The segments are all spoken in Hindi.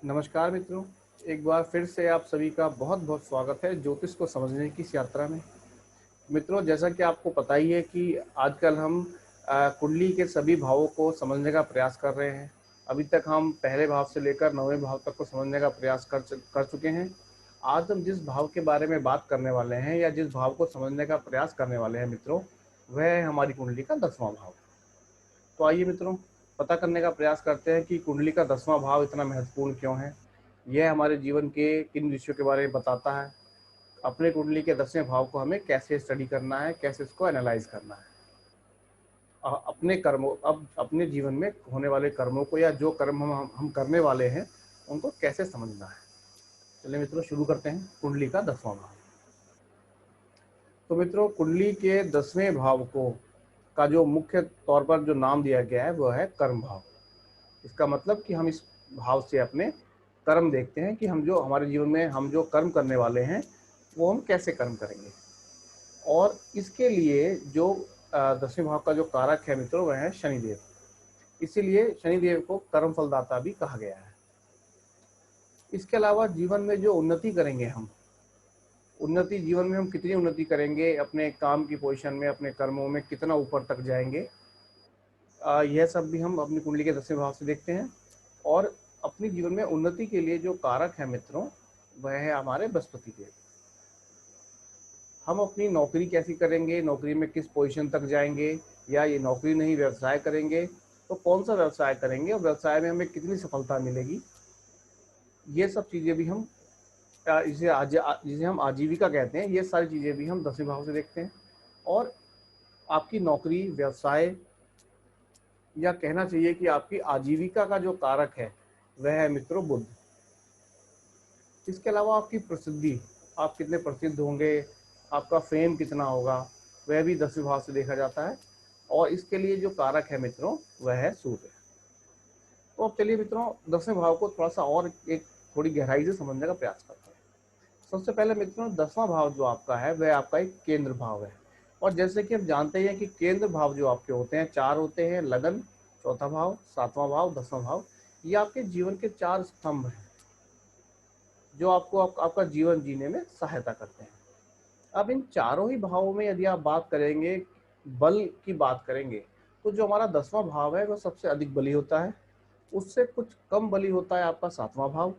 नमस्कार मित्रों, एक बार फिर से आप सभी का बहुत बहुत स्वागत है ज्योतिष को समझने की इस यात्रा में। मित्रों, जैसा कि आपको पता ही है कि आजकल हम कुंडली के सभी भावों को समझने का प्रयास कर रहे हैं। अभी तक हम पहले भाव से लेकर 9वें भाव तक को समझने का प्रयास कर चुके हैं। आज हम जिस भाव के बारे में बात करने वाले हैं या जिस भाव को समझने का प्रयास करने वाले हैं मित्रों, वह है हमारी कुंडली का 10वां भाव। तो आइए मित्रों, पता करने का प्रयास करते हैं कि कुंडली का 10वां भाव इतना महत्वपूर्ण क्यों है। यह हमारे जीवन के किन विषयों के बारे में बताता है। अपने कुंडली के 10वें भाव को हमें कैसे स्टडी करना है, कैसे इसको एनालाइज करना है। अपने कर्मों, अब अपने जीवन में होने वाले कर्मों को या जो कर्म हम करने वाले हैं उनको कैसे समझना है। चलिए मित्रों, शुरू करते हैं कुंडली का 10वां भाव। तो मित्रों, कुंडली के 10वें भाव को का जो मुख्य तौर पर जो नाम दिया गया है वह है कर्म भाव। इसका मतलब कि हम इस भाव से अपने कर्म देखते हैं कि हम जो हमारे जीवन में हम जो कर्म करने वाले हैं वो हम कैसे कर्म करेंगे। और इसके लिए जो 10वें भाव का जो कारक है मित्रों, वह है शनिदेव। इसीलिए शनिदेव को कर्म फलदाता भी कहा गया है। इसके अलावा जीवन में जो उन्नति करेंगे हम, उन्नति जीवन में हम कितनी उन्नति करेंगे, अपने काम की पोजीशन में, अपने कर्मों में कितना ऊपर तक जाएंगे, यह सब भी हम अपनी कुंडली के 10वें भाव से देखते हैं। और अपने जीवन में उन्नति के लिए जो कारक है मित्रों, वह है हमारे बृहस्पति देव। हम अपनी नौकरी कैसी करेंगे, नौकरी में किस पोजीशन तक जाएंगे, या ये नौकरी नहीं व्यवसाय करेंगे तो कौन सा व्यवसाय करेंगे और व्यवसाय में हमें कितनी सफलता मिलेगी, ये सब चीज़ें भी हम जिसे हम आजीविका कहते हैं, ये सारी चीज़ें भी हम 10वें भाव से देखते हैं। और आपकी नौकरी, व्यवसाय, या कहना चाहिए कि आपकी आजीविका का जो कारक है वह है मित्रों बुध। इसके अलावा आपकी प्रसिद्धि, आप कितने प्रसिद्ध होंगे, आपका फेम कितना होगा, वह भी 10वें भाव से देखा जाता है। और इसके लिए जो कारक है मित्रों, वह है सूर्य। तो अब चलिए मित्रों, 10वें भाव को थोड़ा सा और एक थोड़ी गहराई से समझने का प्रयास करते हैं। सबसे पहले मित्रों, 10वां भाव जो आपका है वह आपका एक केंद्र भाव है। और जैसे कि हम जानते हैं कि केंद्र भाव जो आपके होते हैं, 4 होते हैं: लगन, चौथा भाव, 7वां भाव, 10वां भाव। ये आपके जीवन के 4 स्तंभ हैं जो आपको आपका जीवन जीने में सहायता करते हैं। अब इन चारों ही भावों में यदि आप बात करेंगे, बल की बात करेंगे, तो जो हमारा 10वां भाव है वह सबसे अधिक बली होता है। उससे कुछ कम बली होता है आपका 7वां भाव,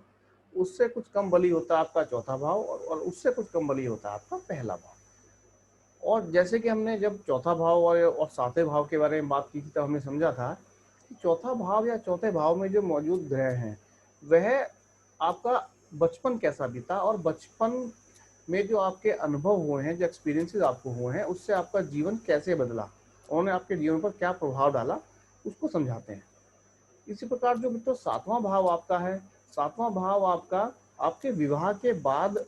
उससे कुछ कम बली होता है आपका चौथा भाव, और उससे कुछ कम बली होता है आपका पहला भाव। और जैसे कि हमने जब चौथा भाव और 7वें भाव के बारे में बात की थी, तब हमने समझा था कि चौथा भाव या चौथे भाव में जो मौजूद ग्रह हैं वह आपका बचपन कैसा बीता, और बचपन में जो आपके अनुभव हुए हैं, जो एक्सपीरियंसेस आपको हुए हैं, उससे आपका जीवन कैसे बदला, उन्होंने आपके जीवन पर क्या प्रभाव डाला, उसको समझाते हैं। इसी प्रकार जो मित्रों 7वां भाव आपका है, 7वां भाव आपका आपके विवाह के बाद,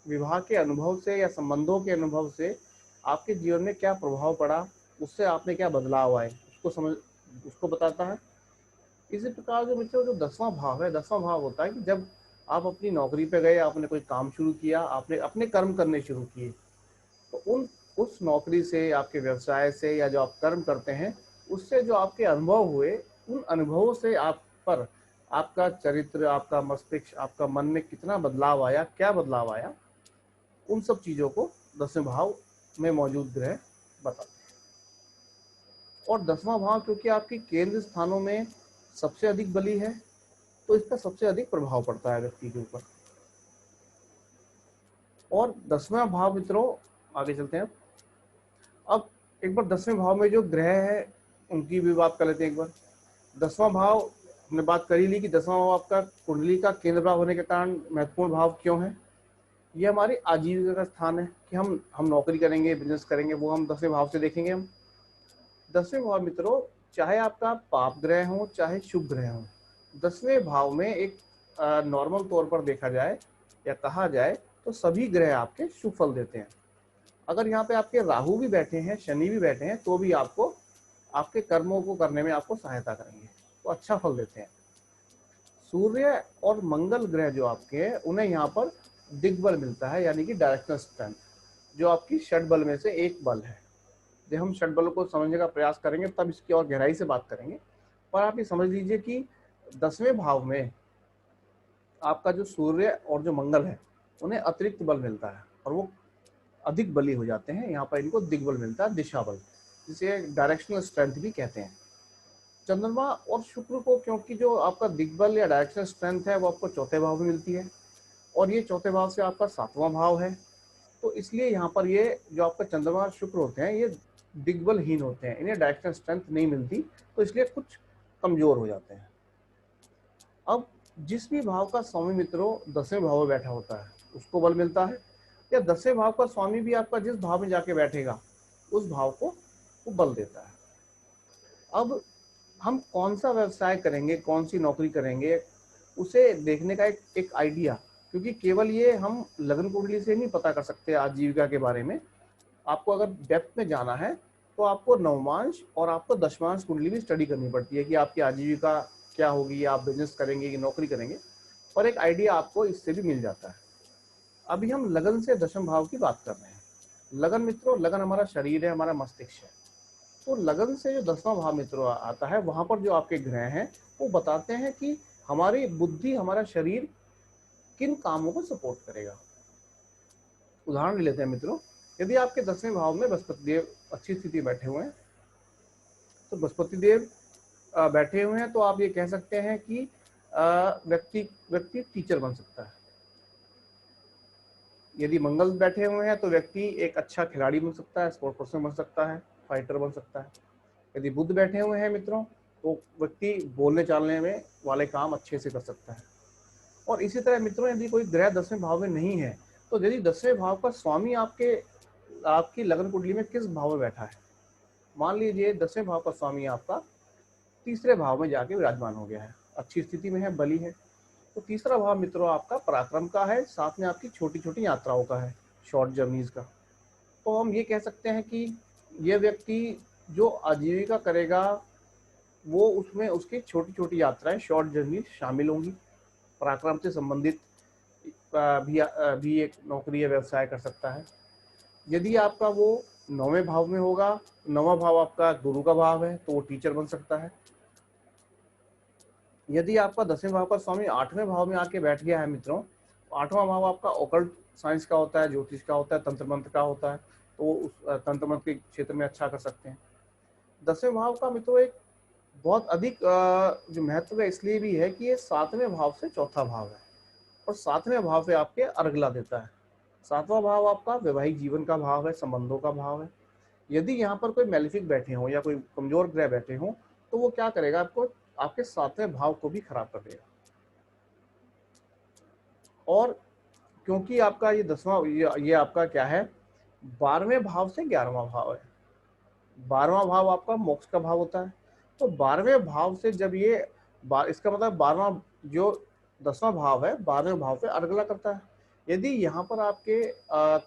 विवाह के अनुभव से या संबंधों के अनुभव से आपके जीवन में क्या प्रभाव पड़ा, उससे आपने क्या बदलाव आए, उसको बताता है। इसी प्रकार जो मित्रों जो 10वां भाव है, 10वां भाव होता है कि जब आप अपनी नौकरी पे गए, आपने कोई काम शुरू किया, आपने अपने कर्म करने शुरू किए, तो उस नौकरी से, आपके व्यवसाय से, या जो आप कर्म करते हैं उससे जो आपके अनुभव हुए, उन अनुभवों से आप पर आपका चरित्र, आपका मस्तिष्क, आपका मन में कितना बदलाव आया, क्या बदलाव आया, उन सब चीज़ों को 10वें भाव में मौजूद ग्रह बताते हैं। और 10वां भाव क्योंकि आपकी केंद्र स्थानों में सबसे अधिक बली है, तो इसका सबसे अधिक प्रभाव पड़ता है व्यक्ति के ऊपर। और 10वां भाव मित्रों, आगे चलते हैं। अब एक बार 10वें भाव में जो ग्रह है उनकी भी बात कर लेते हैं एक बार। 10वां भाव हमने बात कर ही ली कि 10वां भाव आपका कुंडली का केंद्र भाव होने के कारण महत्वपूर्ण भाव क्यों है। ये हमारी आजीविका का स्थान है कि हम नौकरी करेंगे, बिजनेस करेंगे, वो हम 10वें भाव से देखेंगे। हम 10वें भाव मित्रों, चाहे आपका पाप ग्रह हो चाहे शुभ ग्रह हो, 10वें भाव में एक नॉर्मल तौर पर देखा जाए या कहा जाए तो सभी ग्रह आपके शुभ फल देते हैं। अगर यहाँ पे आपके राहु भी बैठे हैं, शनि भी बैठे हैं, तो भी आपको आपके कर्मों को करने में आपको सहायता करेंगे, तो अच्छा फल देते हैं। सूर्य और मंगल ग्रह जो आपके हैं, उन्हें यहाँ पर दिग्बल मिलता है, यानी कि डायरेक्शनल स्ट्रेंथ, जो आपकी षड बल में से एक बल है। जब हम षड बल को समझने का प्रयास करेंगे तब इसकी और गहराई से बात करेंगे। पर आप ये समझ लीजिए कि 10वें भाव में आपका जो सूर्य और जो मंगल है उन्हें अतिरिक्त बल मिलता है और वो अधिक बली हो जाते हैं। यहाँ पर इनको दिग्बल मिलता है, दिशा बल, जिसे डायरेक्शनल स्ट्रेंथ भी कहते हैं। चंद्रमा और शुक्र को, क्योंकि जो आपका दिग्बल या डायरेक्शनल स्ट्रेंथ है वो आपको चौथे भाव में मिलती है और ये चौथे भाव से आपका 7वां भाव है, तो इसलिए यहाँ पर ये जो आपका चंद्रमा और शुक्र होते हैं ये दिग्बलहीन होते हैं, इन्हें डायरेक्शनल स्ट्रेंथ नहीं मिलती, तो इसलिए कुछ कमजोर हो जाते हैं। अब जिस भी भाव का स्वामी मित्रों 10वें भाव में बैठा होता है उसको बल मिलता है, या 10वें भाव का स्वामी भी आपका जिस भाव में जाके बैठेगा उस भाव को वो बल देता है। अब हम कौन सा व्यवसाय करेंगे, कौन सी नौकरी करेंगे, उसे देखने का एक आइडिया, क्योंकि केवल ये हम लग्न कुंडली से नहीं पता कर सकते आजीविका के बारे में। आपको अगर डेप्थ में जाना है तो आपको नवमांश और आपको दशमांश कुंडली भी स्टडी करनी पड़ती है कि आपकी आजीविका क्या होगी, आप बिजनेस करेंगे कि नौकरी करेंगे, और एक आइडिया आपको इससे भी मिल जाता है। अभी हम लगन से दशम भाव की बात कर रहे हैं। लगन मित्रों, लगन हमारा शरीर है, हमारा मस्तिष्क है। तो लगन से जो 10वां भाव मित्रों आता है, वहां पर जो आपके ग्रह हैं वो बताते हैं कि हमारी बुद्धि, हमारा शरीर किन कामों को सपोर्ट करेगा। उदाहरण ले लेते हैं मित्रों, यदि आपके 10वें भाव में बृहस्पति देव अच्छी स्थिति बैठे हुए हैं, तो बृहस्पति देव बैठे हुए हैं तो आप ये कह सकते हैं कि व्यक्ति व्यक्ति टीचर बन सकता है। यदि मंगल बैठे हुए हैं तो व्यक्ति एक अच्छा खिलाड़ी बन सकता है, स्पोर्ट पर्सन बन सकता है, फाइटर बन सकता है। यदि बुध बैठे हुए हैं मित्रों तो व्यक्ति बोलने चालने में वाले काम अच्छे से कर सकता है। और इसी तरह मित्रों, यदि कोई ग्रह 10वें भाव में नहीं है, तो यदि 10वें भाव का स्वामी आपकी लगन कुंडली में किस भाव में बैठा है, मान लीजिए 10वें भाव का स्वामी आपका तीसरे भाव में जाके विराजमान हो गया है, अच्छी स्थिति में है, बली है, तो तीसरा भाव मित्रों आपका पराक्रम का है, साथ में आपकी छोटी छोटी यात्राओं का है, शॉर्ट जर्नीज का। तो हम ये कह सकते हैं कि ये व्यक्ति जो आजीविका करेगा वो उसमें उसकी छोटी छोटी यात्राएं, शॉर्ट जर्नी शामिल होंगी। पराक्रम से संबंधित भी एक नौकरी या व्यवसाय कर सकता है। यदि आपका वो 9वें भाव में होगा, 9वां भाव आपका गुरु का भाव है, तो वो टीचर बन सकता है। यदि आपका 10वें भाव का स्वामी 8वें भाव में आके बैठ गया है मित्रों, 8वां भाव आपका ओकल्ट साइंस का होता है, ज्योतिष का होता है, तंत्र मंत्र का होता है, तो उस तंत्र मंत्र के क्षेत्र में अच्छा कर सकते हैं। 10वें भाव का मित्रों एक बहुत अधिक जो महत्व है इसलिए भी है कि ये 7वें भाव से चौथा भाव है और 7वें भाव पे आपके अर्गला देता है। 7वां भाव आपका वैवाहिक जीवन का भाव है, संबंधों का भाव है। यदि यहाँ पर कोई मैलिफिक बैठे हों या कोई कमजोर ग्रह बैठे हों तो वो क्या करेगा, आपको आपके 7वें भाव को भी खराब कर देगा। और क्योंकि आपका ये 10वां ये आपका क्या है, 12वें भाव से 11वां भाव है। 12वां भाव आपका मोक्ष का भाव होता है, तो 12वें भाव से जब ये इसका मतलब 12वां जो 10वां भाव है 12वें भाव से अर्गला करता है। यदि यहाँ पर आपके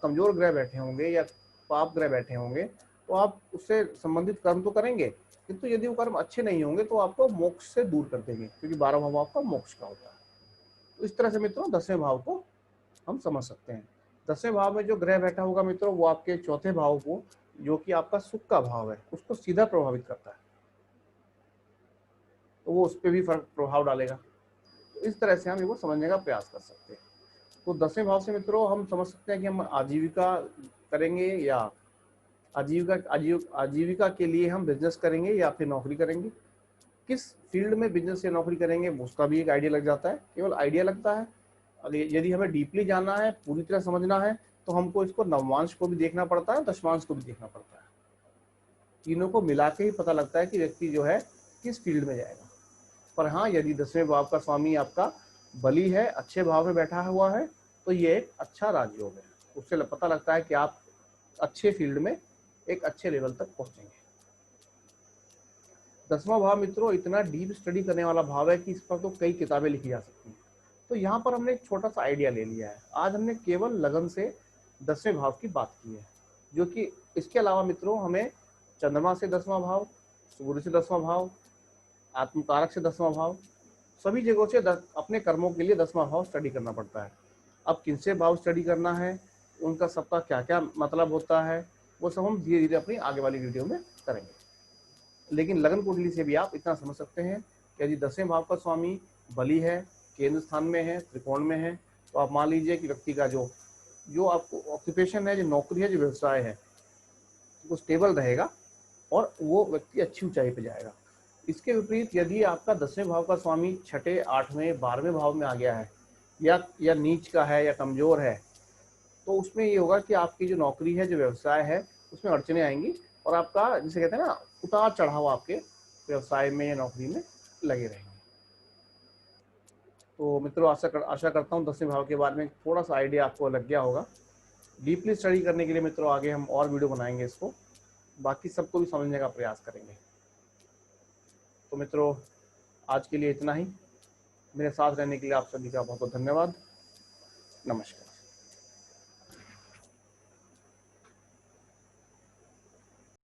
कमजोर ग्रह बैठे होंगे या पाप ग्रह बैठे होंगे तो आप उससे संबंधित कर्म तो करेंगे, किंतु यदि वो कर्म अच्छे नहीं होंगे तो आपको मोक्ष से दूर कर देंगे, क्योंकि 12वां भाव आपका मोक्ष का होता है। तो इस तरह से मित्रों 10वें भाव को हम समझ सकते हैं। 10वें भाव में जो ग्रह बैठा होगा मित्रों वो आपके चौथे भाव को, जो कि आपका सुख का भाव है, उसको सीधा प्रभावित करता है, तो वो उस पर भी फर्क प्रभाव डालेगा। तो इस तरह से हम इसको समझने का प्रयास कर सकते हैं। तो 10वें भाव से मित्रों हम समझ सकते हैं कि हम आजीविका करेंगे या आजीविका के लिए हम बिजनेस करेंगे या फिर नौकरी करेंगे। किस फील्ड में बिजनेस या नौकरी करेंगे उसका भी एक आइडिया लग जाता है, केवल आइडिया लगता है। यदि हमें डीपली जानना है, पूरी तरह समझना है, तो हमको इसको नवमांश को भी देखना पड़ता है, दशमांश को भी देखना पड़ता है। तीनों को मिला के ही पता लगता है कि व्यक्ति जो है किस फील्ड में जाएगा। पर हाँ, यदि 10वें भाव का स्वामी आपका बली है, अच्छे भाव में बैठा हुआ है, तो ये एक अच्छा राजयोग है। उससे पता लगता है कि आप अच्छे फील्ड में एक अच्छे लेवल तक पहुंचेंगे। 10वां भाव मित्रों इतना डीप स्टडी करने वाला भाव है कि इस पर तो कई किताबें लिखी जा सकती हैं। तो यहाँ पर हमने एक छोटा सा आइडिया ले लिया है। आज हमने केवल लगन से 10वें भाव की बात की है, जो कि इसके अलावा मित्रों हमें चंद्रमा से 10वां भाव, सूर्य से 10वां भाव, आत्मकारक से 10वां भाव, सभी जगहों से अपने कर्मों के लिए 10वां भाव स्टडी करना पड़ता है। अब किन से भाव स्टडी करना है, उनका सबका क्या क्या मतलब होता है, वो सब हम धीरे धीरे अपनी आगे वाली वीडियो में करेंगे। लेकिन लगन कुंडली से भी आप इतना समझ सकते हैं कि यदि 10वें भाव का स्वामी बली है, केंद्र स्थान में है, त्रिकोण में है, तो आप मान लीजिए कि व्यक्ति का जो जो आपको ऑक्यूपेशन है, जो नौकरी है, जो व्यवसाय है, वो स्टेबल रहेगा और वो व्यक्ति अच्छी ऊंचाई पे जाएगा। इसके विपरीत यदि आपका 10वें भाव का स्वामी 6ठे, 8वें, 12वें भाव में आ गया है या नीच का है या कमजोर है, तो उसमें ये होगा कि आपकी जो नौकरी है, जो व्यवसाय है, उसमें अड़चने आएंगी और आपका, जिसे कहते हैं ना, उतार चढ़ाव आपके व्यवसाय में या नौकरी में लगे रहेंगे। तो मित्रों, आशा करता हूँ 10वें भाव के बारे में थोड़ा सा आइडिया आपको लग गया होगा। डीपली स्टडी करने के लिए मित्रों आगे हम और वीडियो बनाएंगे, इसको बाकी सबको भी समझने का प्रयास करेंगे। तो मित्रों, आज के लिए इतना ही। मेरे साथ रहने के लिए आप सभी का बहुत बहुत धन्यवाद। नमस्कार।